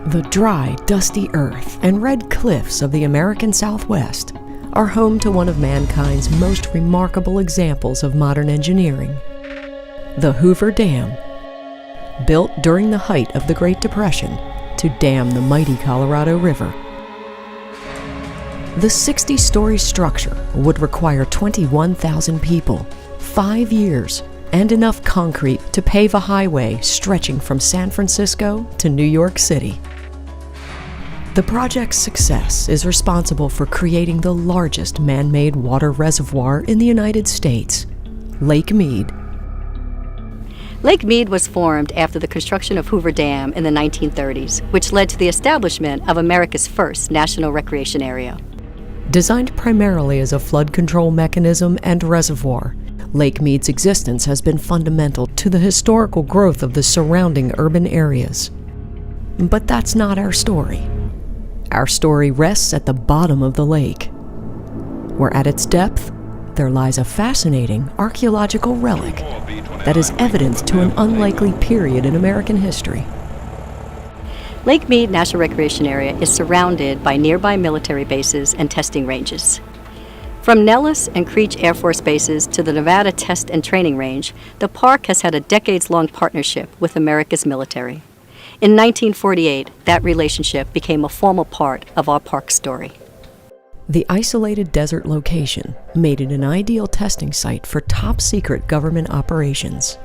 The dry, dusty earth and red cliffs of the American Southwest are home to one of mankind's most remarkable examples of modern engineering, the Hoover Dam, built during the height of the Great Depression to dam the mighty Colorado River. The 60-story structure would require 21,000 people, 5 years, and enough concrete to pave a highway stretching from San Francisco to New York City. The project's success is responsible for creating the largest man-made water reservoir in the United States, Lake Mead. Lake Mead was formed after the construction of Hoover Dam in the 1930s, which led to the establishment of America's first national recreation area. Designed primarily as a flood control mechanism and reservoir, Lake Mead's existence has been fundamental to the historical growth of the surrounding urban areas. But that's not our story. Our story rests at the bottom of the lake, where at its depth there lies a fascinating archaeological relic that is evidence to an unlikely period in American history. Lake Mead National Recreation Area is surrounded by nearby military bases and testing ranges. From Nellis and Creech Air Force bases to the Nevada Test and Training Range, the park has had a decades-long partnership with America's military. In 1948, that relationship became a formal part of our park story. The isolated desert location made it an ideal testing site for top-secret government operations.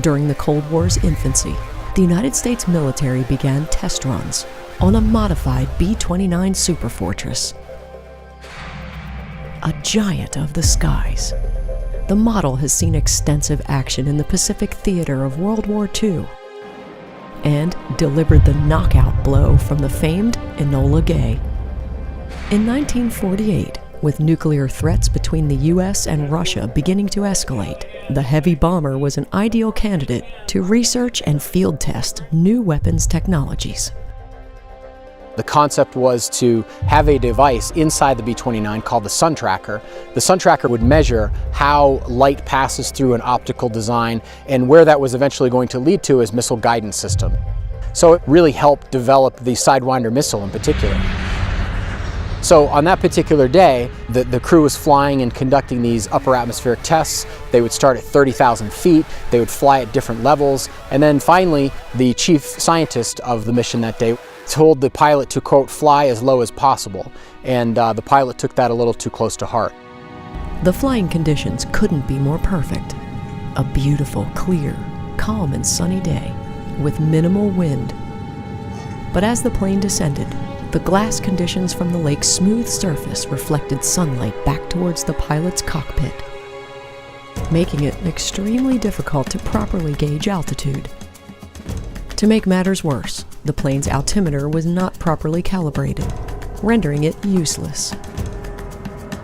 During the Cold War's infancy, the United States military began test runs on a modified B-29 Superfortress, a giant of the skies. The model has seen extensive action in the Pacific theater of World War II and delivered the knockout blow from the famed Enola Gay. In 1948, with nuclear threats between the US and Russia beginning to escalate, the heavy bomber was an ideal candidate to research and field test new weapons technologies. The concept was to have a device inside the B-29 called the Sun Tracker. The Sun Tracker would measure how light passes through an optical design, and where that was eventually going to lead to is missile guidance system. So it really helped develop the Sidewinder missile in particular. So on that particular day, the crew was flying and conducting these upper atmospheric tests. They would start at 30,000 feet, they would fly at different levels, and then finally the chief scientist of the mission that day told the pilot to, quote, fly as low as possible, and the pilot took that a little too close to heart. The flying conditions couldn't be more perfect. A beautiful, clear, calm and sunny day with minimal wind. But as the plane descended, the glass conditions from the lake's smooth surface reflected sunlight back towards the pilot's cockpit, making it extremely difficult to properly gauge altitude. To make matters worse, the plane's altimeter was not properly calibrated, rendering it useless.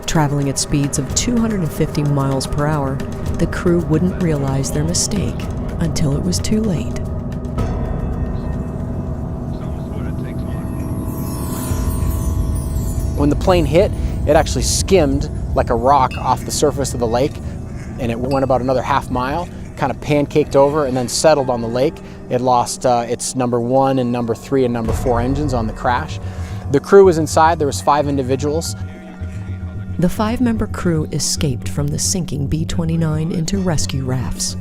Traveling at speeds of 250 miles per hour, the crew wouldn't realize their mistake until it was too late. When the plane hit, it actually skimmed like a rock off the surface of the lake, and it went about another half mile, kind of pancaked over and then settled on the lake. It lost its number 1 and number 3 and number 4 engines on the crash. The crew was inside. There was 5 individuals. The 5-member crew escaped from the sinking B-29 into rescue rafts.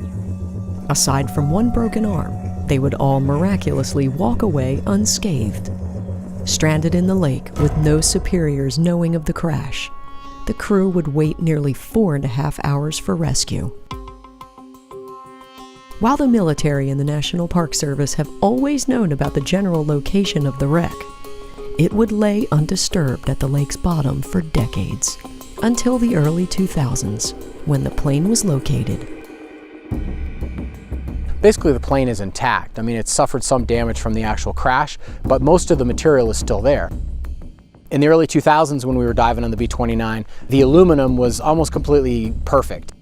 Aside from one broken arm, they would all miraculously walk away unscathed. Stranded in the lake with no superiors knowing of the crash, the crew would wait nearly 4.5 hours for rescue. While the military and the National Park Service have always known about the general location of the wreck, it would lay undisturbed at the lake's bottom for decades, until the early 2000s, when the plane was located. Basically, the plane is intact. I mean, it suffered some damage from the actual crash, but most of the material is still there. In the early 2000s, when we were diving on the B-29, the aluminum was almost completely perfect,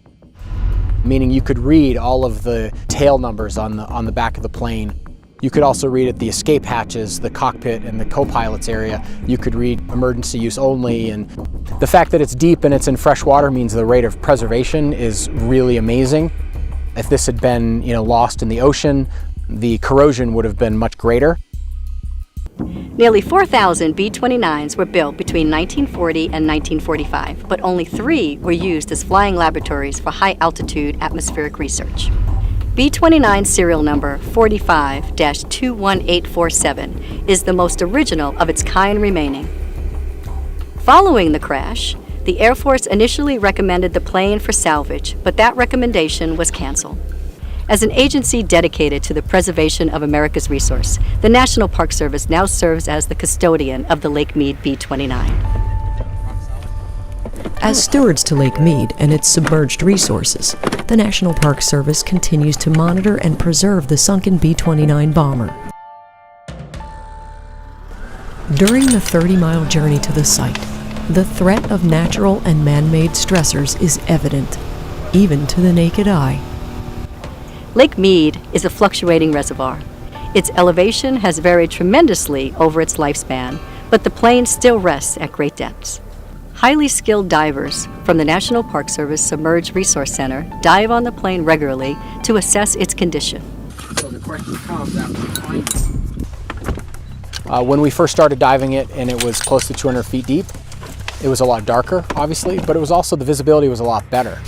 meaning you could read all of the tail numbers on the back of the plane. You could also read at the escape hatches, the cockpit and the co-pilot's area. You could read emergency use only, and the fact that it's deep and it's in fresh water means the rate of preservation is really amazing. If this had been, lost in the ocean, the corrosion would have been much greater. Nearly 4,000 B-29s were built between 1940 and 1945, but only 3 were used as flying laboratories for high-altitude atmospheric research. B-29 serial number 45-21847 is the most original of its kind remaining. Following the crash, the Air Force initially recommended the plane for salvage, but that recommendation was canceled. As an agency dedicated to the preservation of America's resource, the National Park Service now serves as the custodian of the Lake Mead B-29. As stewards to Lake Mead and its submerged resources, the National Park Service continues to monitor and preserve the sunken B-29 bomber. During the 30-mile journey to the site, the threat of natural and man-made stressors is evident, even to the naked eye. Lake Mead is a fluctuating reservoir. Its elevation has varied tremendously over its lifespan, but the plane still rests at great depths. Highly skilled divers from the National Park Service Submerged Resource Center dive on the plane regularly to assess its condition. So the question comes after we find it. When we first started diving it and it was close to 200 feet deep, it was a lot darker, obviously, but it was also, the visibility was a lot better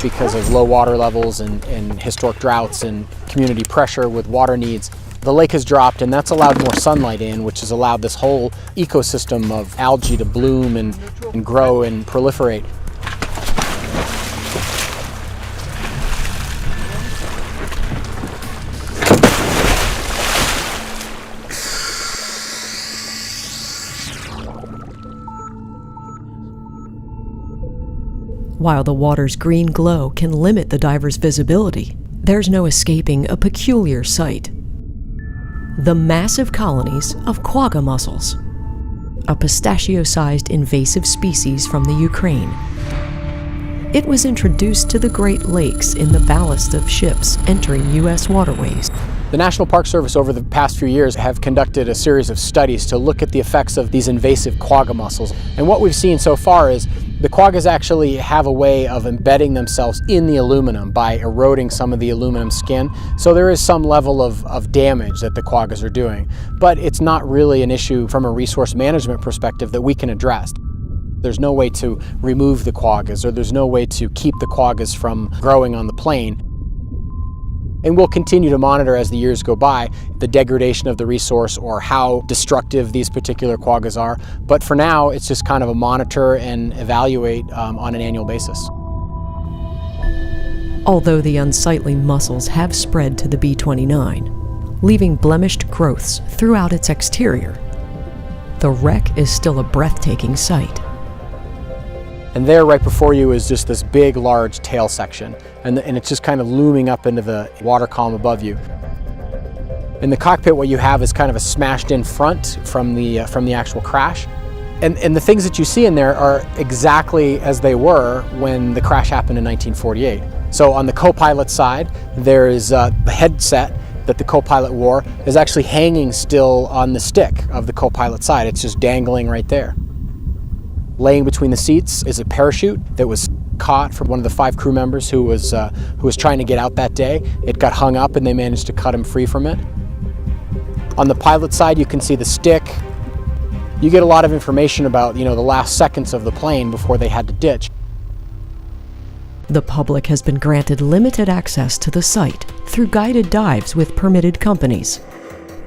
because of low water levels and historic droughts and community pressure with water needs. The lake has dropped, and that's allowed more sunlight in, which has allowed this whole ecosystem of algae to bloom and grow and proliferate. While the water's green glow can limit the diver's visibility, there's no escaping a peculiar sight. The massive colonies of quagga mussels, a pistachio-sized invasive species from the Ukraine. It was introduced to the Great Lakes in the ballast of ships entering U.S. waterways. The National Park Service over the past few years have conducted a series of studies to look at the effects of these invasive quagga mussels. And what we've seen so far is the quaggas actually have a way of embedding themselves in the aluminum by eroding some of the aluminum skin. So there is some level of damage that the quaggas are doing. But it's not really an issue from a resource management perspective that we can address. There's no way to remove the quaggas, or there's no way to keep the quaggas from growing on the plane. And we'll continue to monitor as the years go by the degradation of the resource or how destructive these particular quaggas are. But for now, it's just kind of a monitor and evaluate on an annual basis. Although the unsightly mussels have spread to the B-29, leaving blemished growths throughout its exterior, the wreck is still a breathtaking sight. And there right before you is just this big, large tail section. And it's just kind of looming up into the water column above you. In the cockpit, what you have is kind of a smashed in front from the actual crash. And the things that you see in there are exactly as they were when the crash happened in 1948. So on the co-pilot side, there is the headset that the co-pilot wore is actually hanging still on the stick of the co-pilot side. It's just dangling right there. Laying between the seats is a parachute that was caught from one of the 5 crew members who was trying to get out that day. It got hung up and they managed to cut him free from it. On the pilot side, you can see the stick. You get a lot of information about, the last seconds of the plane before they had to ditch. The public has been granted limited access to the site through guided dives with permitted companies.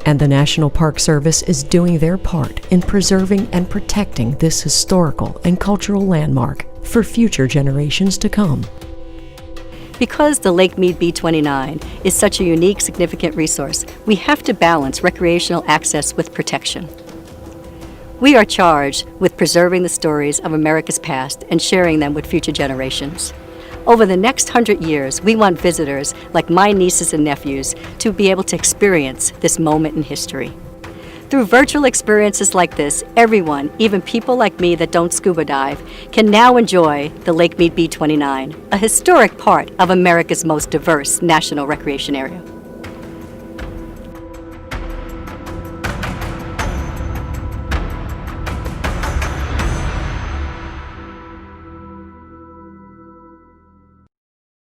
And the National Park Service is doing their part in preserving and protecting this historical and cultural landmark for future generations to come. Because the Lake Mead B-29 is such a unique, significant resource, we have to balance recreational access with protection. We are charged with preserving the stories of America's past and sharing them with future generations. Over the next 100 years, we want visitors like my nieces and nephews to be able to experience this moment in history. Through virtual experiences like this, everyone, even people like me that don't scuba dive, can now enjoy the Lake Mead B-29, a historic part of America's most diverse national recreation area.